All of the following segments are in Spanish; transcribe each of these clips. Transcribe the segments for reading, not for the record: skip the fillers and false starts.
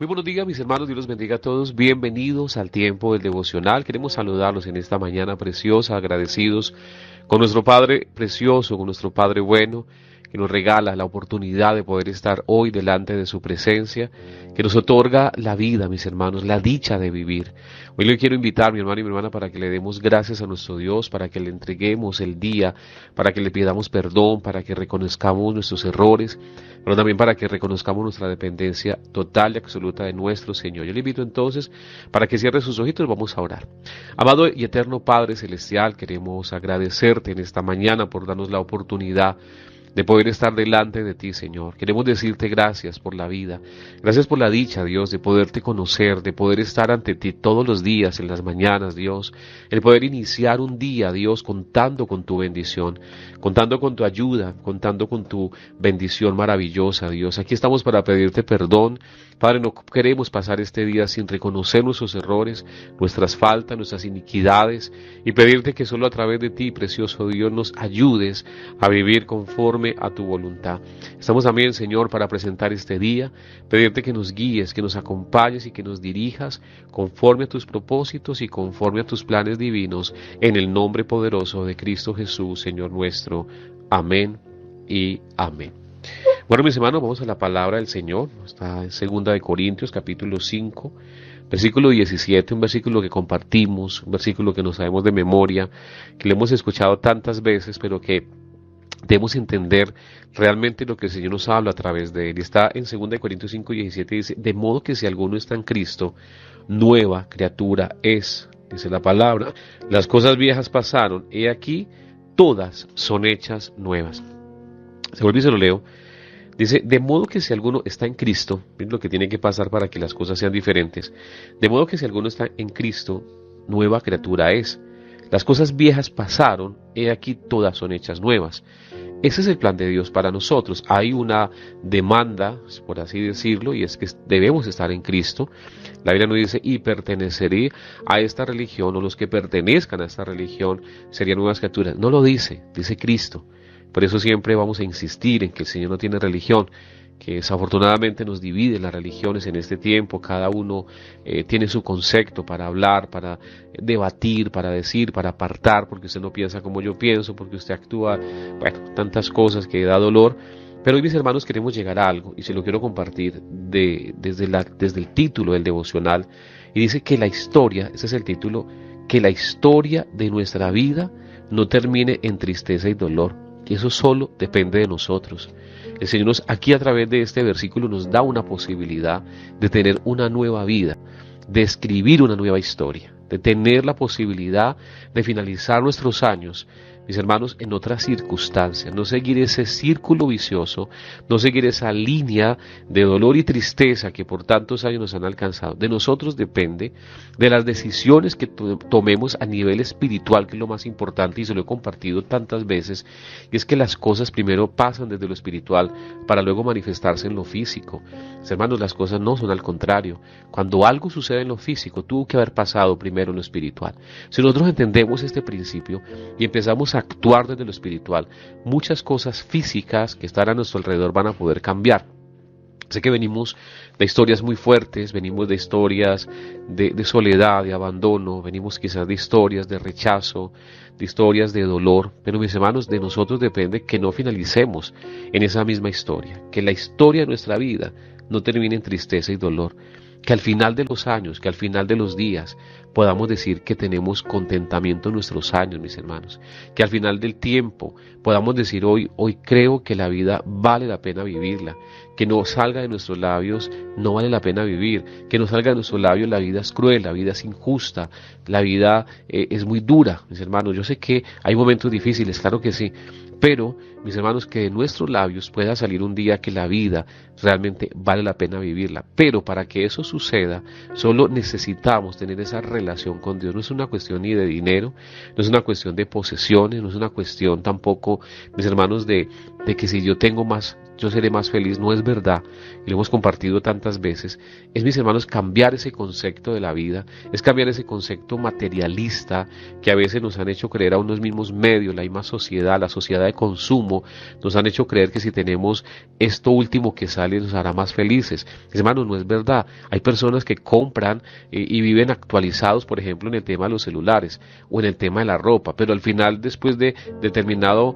Muy buenos días, mis hermanos, Dios los bendiga a todos. Bienvenidos al tiempo del devocional. Queremos saludarlos en esta mañana preciosa, agradecidos con nuestro Padre precioso, con nuestro Padre bueno, que nos regala la oportunidad de poder estar hoy delante de su presencia, que nos otorga la vida, mis hermanos, la dicha de vivir. Hoy le quiero invitar, mi hermano y mi hermana, para que le demos gracias a nuestro Dios, para que le entreguemos el día, para que le pidamos perdón, para que reconozcamos nuestros errores, pero también para que reconozcamos nuestra dependencia total y absoluta de nuestro Señor. Yo le invito entonces para que cierre sus ojitos, vamos a orar. Amado y eterno Padre Celestial, queremos agradecerte en esta mañana por darnos la oportunidad de poder estar delante de ti, Señor. Queremos decirte gracias por la vida, gracias por la dicha, Dios, de poderte conocer, de poder estar ante ti todos los días, en las mañanas, Dios, el poder iniciar un día, Dios, contando con tu bendición, contando con tu ayuda, contando con tu bendición maravillosa, Dios. Aquí estamos para pedirte perdón. Padre, no queremos pasar este día sin reconocer nuestros errores, nuestras faltas, nuestras iniquidades, y pedirte que solo a través de ti, precioso Dios, nos ayudes a vivir conforme a tu voluntad. Estamos también, Señor, para presentar este día, pedirte que nos guíes, que nos acompañes y que nos dirijas conforme a tus propósitos y conforme a tus planes divinos, en el nombre poderoso de Cristo Jesús, Señor nuestro. Amén y amén. Bueno, mis hermanos, vamos a la palabra del Señor. Está en 2 Corintios, capítulo 5, versículo 17, un versículo que compartimos, un versículo que nos sabemos de memoria, que lo hemos escuchado tantas veces, pero que debemos entender realmente lo que el Señor nos habla a través de él. Está en 2 Corintios 5, 17, dice: de modo que si alguno está en Cristo, nueva criatura es. Dice la palabra: las cosas viejas pasaron, he aquí, todas son hechas nuevas. Se vuelve y se lo leo. Dice: de modo que si alguno está en Cristo, miren lo que tiene que pasar para que las cosas sean diferentes. De modo que si alguno está en Cristo, nueva criatura es. Las cosas viejas pasaron, he aquí todas son hechas nuevas. Ese es el plan de Dios para nosotros. Hay una demanda, por así decirlo, y es que debemos estar en Cristo. La Biblia nos dice: y perteneceré a esta religión, o los que pertenezcan a esta religión serían nuevas criaturas. No lo dice, dice Cristo. Por eso siempre vamos a insistir en que el Señor no tiene religión, que desafortunadamente nos divide las religiones en este tiempo. Cada uno tiene su concepto para hablar, para debatir, para decir, para apartar, porque usted no piensa como yo pienso, porque usted actúa, bueno, tantas cosas que da dolor. Pero hoy, mis hermanos, queremos llegar a algo, y se lo quiero compartir desde el título del devocional, y dice que la historia, ese es el título, que la historia de nuestra vida no termine en tristeza y dolor. Y eso solo depende de nosotros. El Señor aquí a través de este versículo nos da una posibilidad de tener una nueva vida, de escribir una nueva historia, de tener la posibilidad de finalizar nuestros años, mis hermanos, en otras circunstancias, no seguir ese círculo vicioso, no seguir esa línea de dolor y tristeza que por tantos años nos han alcanzado. De nosotros depende, de las decisiones que tomemos a nivel espiritual, que es lo más importante, y se lo he compartido tantas veces, y es que las cosas primero pasan desde lo espiritual para luego manifestarse en lo físico. Mis hermanos, las cosas no son al contrario. Cuando algo sucede en lo físico, tuvo que haber pasado primero en lo espiritual. Si nosotros entendemos este principio y empezamos a actuar desde lo espiritual, muchas cosas físicas que están a nuestro alrededor van a poder cambiar. Sé que venimos de historias muy fuertes, venimos de historias de soledad, de abandono, venimos quizás de historias de rechazo, de historias de dolor, pero mis hermanos, de nosotros depende que no finalicemos en esa misma historia, que la historia de nuestra vida no termine en tristeza y dolor, que al final de los años, que al final de los días podamos decir que tenemos contentamiento en nuestros años, mis hermanos, que al final del tiempo podamos decir hoy creo que la vida vale la pena vivirla, que no salga de nuestros labios no vale la pena vivir, que no salga de nuestros labios la vida es cruel, la vida es injusta, la vida es muy dura, mis hermanos. Yo sé que hay momentos difíciles, claro que sí, pero, mis hermanos, que de nuestros labios pueda salir un día que la vida realmente vale la pena vivirla. Pero para que eso suceda, solo necesitamos tener esa relación con Dios. No es una cuestión ni de dinero, no es una cuestión de posesiones, no es una cuestión tampoco, mis hermanos, de que si yo tengo más, yo seré más feliz, no es verdad, y lo hemos compartido tantas veces. Es, mis hermanos, cambiar ese concepto de la vida, es cambiar ese concepto materialista que a veces nos han hecho creer a unos mismos medios, la misma sociedad, la sociedad de consumo, nos han hecho creer que si tenemos esto último que sale nos hará más felices. Mis hermanos, no es verdad. Hay personas que compran y viven actualizados, por ejemplo, en el tema de los celulares o en el tema de la ropa, pero al final, después de determinado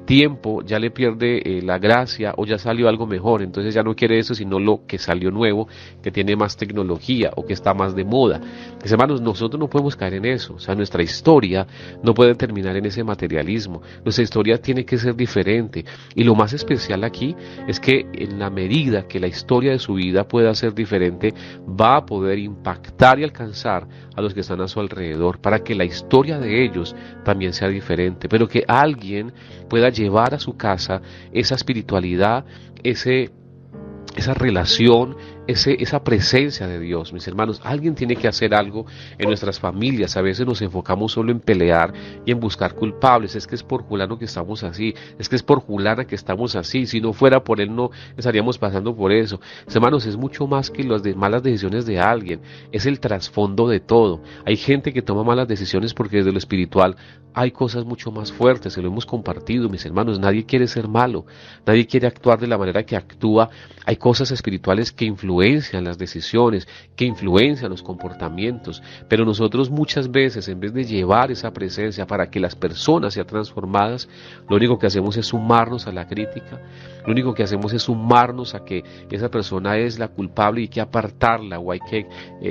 tiempo, ya le pierde la gracia o ya salió algo mejor, entonces ya no quiere eso sino lo que salió nuevo, que tiene más tecnología o que está más de moda. Mis hermanos, nosotros no podemos caer en eso, o sea, nuestra historia no puede terminar en ese materialismo, nuestra historia tiene que ser diferente, y lo más especial aquí es que en la medida que la historia de su vida pueda ser diferente, va a poder impactar y alcanzar a los que están a su alrededor, para que la historia de ellos también sea diferente, pero que alguien pueda llevar a su casa esa espiritualidad, esa relación, esa presencia de Dios. Mis hermanos, alguien tiene que hacer algo en nuestras familias. A veces nos enfocamos solo en pelear y en buscar culpables. Es que es por fulano que estamos así, es que es por fulana que estamos así, si no fuera por él no estaríamos pasando por eso. Mis hermanos, es mucho más que las malas decisiones de alguien, es el trasfondo de todo. Hay gente que toma malas decisiones porque desde lo espiritual hay cosas mucho más fuertes, se lo hemos compartido, mis hermanos. Nadie quiere ser malo, nadie quiere actuar de la manera que actúa. Hay cosas espirituales que influencian las decisiones, que influencian los comportamientos, pero nosotros muchas veces, en vez de llevar esa presencia para que las personas sean transformadas, lo único que hacemos es sumarnos a la crítica, lo único que hacemos es sumarnos a que esa persona es la culpable y hay que apartarla o hay que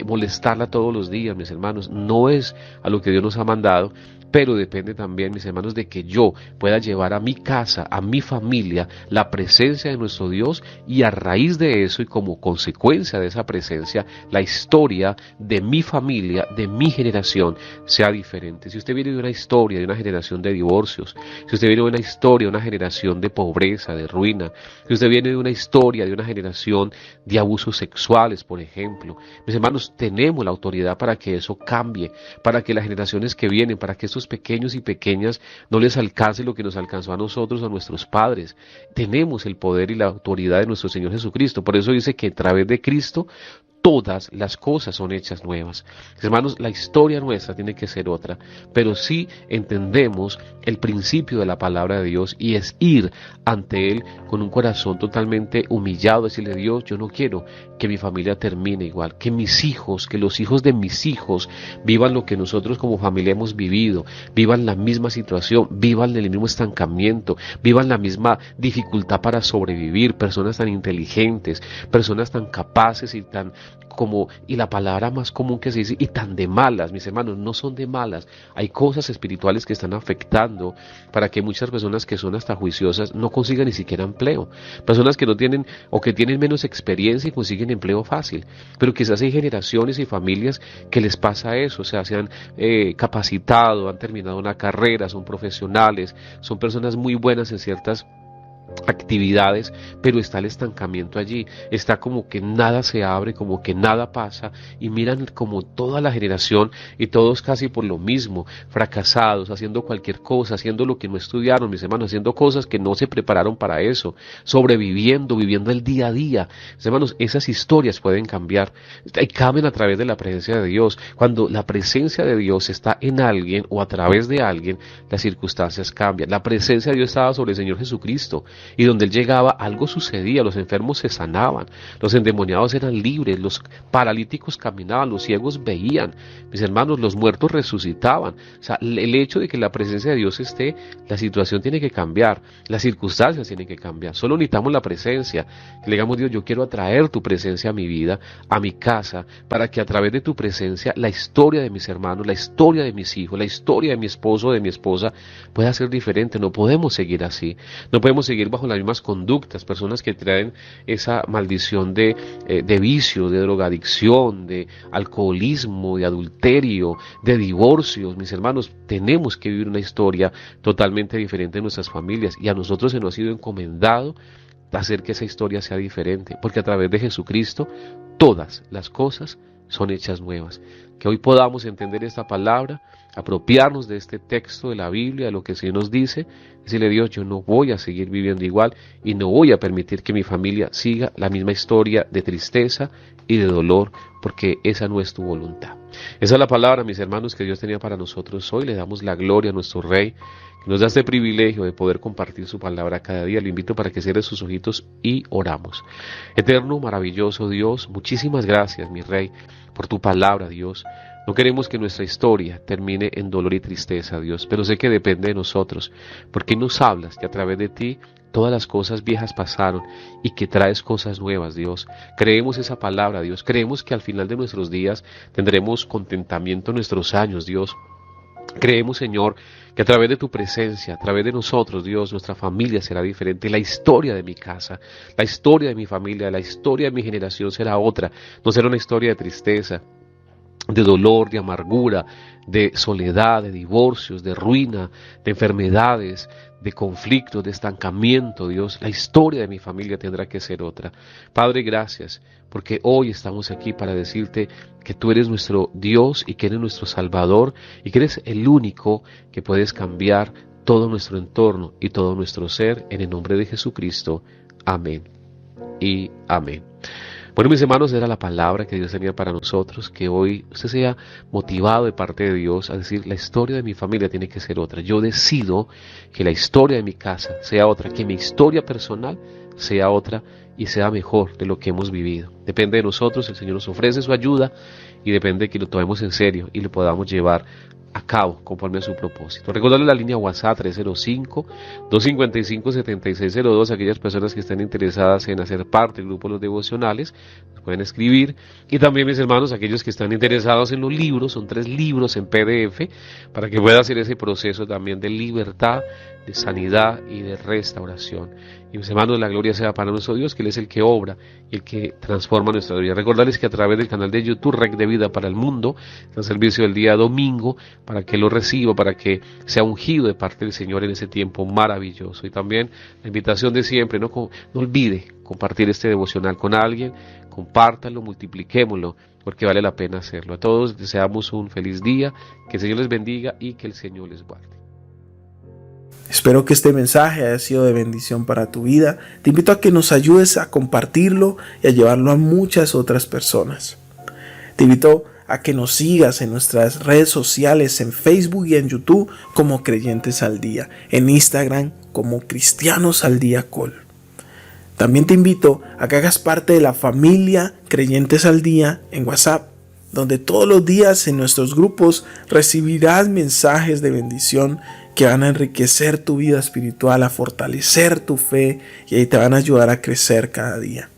molestarla todos los días. Mis hermanos, no es a lo que Dios nos ha mandado. Pero depende también, mis hermanos, de que yo pueda llevar a mi casa, a mi familia, la presencia de nuestro Dios, y a raíz de eso y como consecuencia de esa presencia, la historia de mi familia, de mi generación, sea diferente. Si usted viene de una historia, de una generación de divorcios, si usted viene de una historia, de una generación de pobreza, de ruina, si usted viene de una historia, de una generación de abusos sexuales, por ejemplo, mis hermanos, tenemos la autoridad para que eso cambie, para que las generaciones que vienen, para que estos pequeños y pequeñas no les alcance lo que nos alcanzó a nosotros, a nuestros padres. Tenemos el poder y la autoridad de nuestro Señor Jesucristo. Por eso dice que a través de Cristo todas las cosas son hechas nuevas. Hermanos, la historia nuestra tiene que ser otra, pero sí entendemos el principio de la palabra de Dios, y es ir ante Él con un corazón totalmente humillado, decirle: Dios, yo no quiero que mi familia termine igual, que mis hijos, que los hijos de mis hijos vivan lo que nosotros como familia hemos vivido, vivan la misma situación, vivan el mismo estancamiento, vivan la misma dificultad para sobrevivir, personas tan inteligentes, personas tan capaces y la palabra más común que se dice, y tan de malas. Mis hermanos, no son de malas, hay cosas espirituales que están afectando para que muchas personas que son hasta juiciosas no consigan ni siquiera empleo, personas que no tienen o que tienen menos experiencia y consiguen empleo fácil, pero quizás hay generaciones y familias que les pasa eso, o sea, se han capacitado, han terminado una carrera, son profesionales, son personas muy buenas en ciertas actividades, pero está el estancamiento allí, está como que nada se abre, como que nada pasa, y miran como toda la generación y todos casi por lo mismo, fracasados, haciendo cualquier cosa, haciendo lo que no estudiaron, mis hermanos, haciendo cosas que no se prepararon para eso, sobreviviendo, viviendo el día a día. Mis hermanos, esas historias pueden cambiar y cambian a través de la presencia de Dios. Cuando la presencia de Dios está en alguien o a través de alguien, las circunstancias cambian. La presencia de Dios estaba sobre el Señor Jesucristo, y donde Él llegaba algo sucedía, los enfermos se sanaban, los endemoniados eran libres, los paralíticos caminaban, los ciegos veían, mis hermanos, los muertos resucitaban. O sea, el hecho de que la presencia de Dios esté, la situación tiene que cambiar, las circunstancias tienen que cambiar. Solo necesitamos la presencia, que le digamos: Dios, yo quiero atraer tu presencia a mi vida, a mi casa, para que a través de tu presencia la historia de mis hermanos, la historia de mis hijos, la historia de mi esposo, de mi esposa pueda ser diferente. No podemos seguir así, no podemos seguir bajo las mismas conductas, personas que traen esa maldición de vicio, de drogadicción, de alcoholismo, de adulterio, de divorcios. Mis hermanos, tenemos que vivir una historia totalmente diferente en nuestras familias, y a nosotros se nos ha sido encomendado hacer que esa historia sea diferente, porque a través de Jesucristo todas las cosas son hechas nuevas. Que hoy podamos entender esta palabra, apropiarnos de este texto de la Biblia, de lo que el Señor nos dice, Decirle: Dios, yo no voy a seguir viviendo igual y no voy a permitir que mi familia siga la misma historia de tristeza y de dolor, porque esa no es tu voluntad. Esa es la palabra, mis hermanos, que Dios tenía para nosotros hoy. Le damos la gloria a nuestro Rey, que nos da este privilegio de poder compartir su palabra cada día. Le invito para que cierre sus ojitos y oramos. Eterno, maravilloso Dios, muchísimas gracias, mi Rey, por tu palabra, Dios. No queremos que nuestra historia termine en dolor y tristeza, Dios, pero sé que depende de nosotros, porque nos hablas que a través de ti todas las cosas viejas pasaron y que traes cosas nuevas, Dios. Creemos esa palabra, Dios. Creemos que al final de nuestros días tendremos contentamiento en nuestros años, Dios. Creemos, Señor, que a través de tu presencia, a través de nosotros, Dios, nuestra familia será diferente. La historia de mi casa, la historia de mi familia, la historia de mi generación será otra. No será una historia de tristeza, de dolor, de amargura, de soledad, de divorcios, de ruina, de enfermedades, de conflictos, de estancamiento, Dios. La historia de mi familia tendrá que ser otra. Padre, gracias, porque hoy estamos aquí para decirte que tú eres nuestro Dios y que eres nuestro Salvador y que eres el único que puedes cambiar todo nuestro entorno y todo nuestro ser, en el nombre de Jesucristo. Amén y amén. Bueno, mis hermanos, era la palabra que Dios tenía para nosotros, que hoy usted sea motivado de parte de Dios a decir: la historia de mi familia tiene que ser otra. Yo decido que la historia de mi casa sea otra, que mi historia personal sea otra y sea mejor de lo que hemos vivido. Depende de nosotros, el Señor nos ofrece su ayuda y depende de que lo tomemos en serio y lo podamos llevar a cabo conforme a su propósito. Recordarle la línea WhatsApp 305-255-7602. Aquellas personas que estén interesadas en hacer parte del grupo de los devocionales nos pueden escribir. Y también, mis hermanos, aquellos que están interesados en los libros, son 3 libros en PDF para que pueda hacer ese proceso también de libertad, de sanidad y de restauración. Y mis hermanos, la gloria sea para nuestro Dios, que Él es el que obra y el que transforma nuestra vida. Recordarles que a través del canal de YouTube Rec de Vida para el Mundo, está el servicio del día domingo, para que lo reciba, para que sea ungido de parte del Señor en ese tiempo maravilloso. Y también la invitación de siempre: no olvide compartir este devocional con alguien, compártanlo, multipliquémoslo, porque vale la pena hacerlo. A todos deseamos un feliz día, que el Señor les bendiga y que el Señor les guarde. Espero que este mensaje haya sido de bendición para tu vida. Te invito a que nos ayudes a compartirlo y a llevarlo a muchas otras personas. Te invito a que nos sigas en nuestras redes sociales, en Facebook y en YouTube como Creyentes al Día, en Instagram como Cristianos al Día Col. También te invito a que hagas parte de la familia Creyentes al Día en WhatsApp, donde todos los días en nuestros grupos recibirás mensajes de bendición que van a enriquecer tu vida espiritual, a fortalecer tu fe y ahí te van a ayudar a crecer cada día.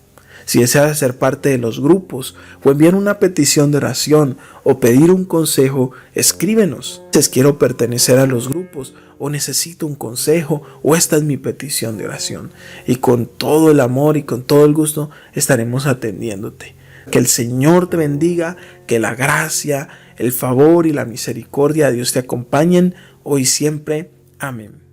Si deseas ser parte de los grupos o enviar una petición de oración o pedir un consejo, escríbenos. Si quiero pertenecer a los grupos o necesito un consejo o esta es mi petición de oración. Y con todo el amor y con todo el gusto estaremos atendiéndote. Que el Señor te bendiga, que la gracia, el favor y la misericordia de Dios te acompañen hoy y siempre. Amén.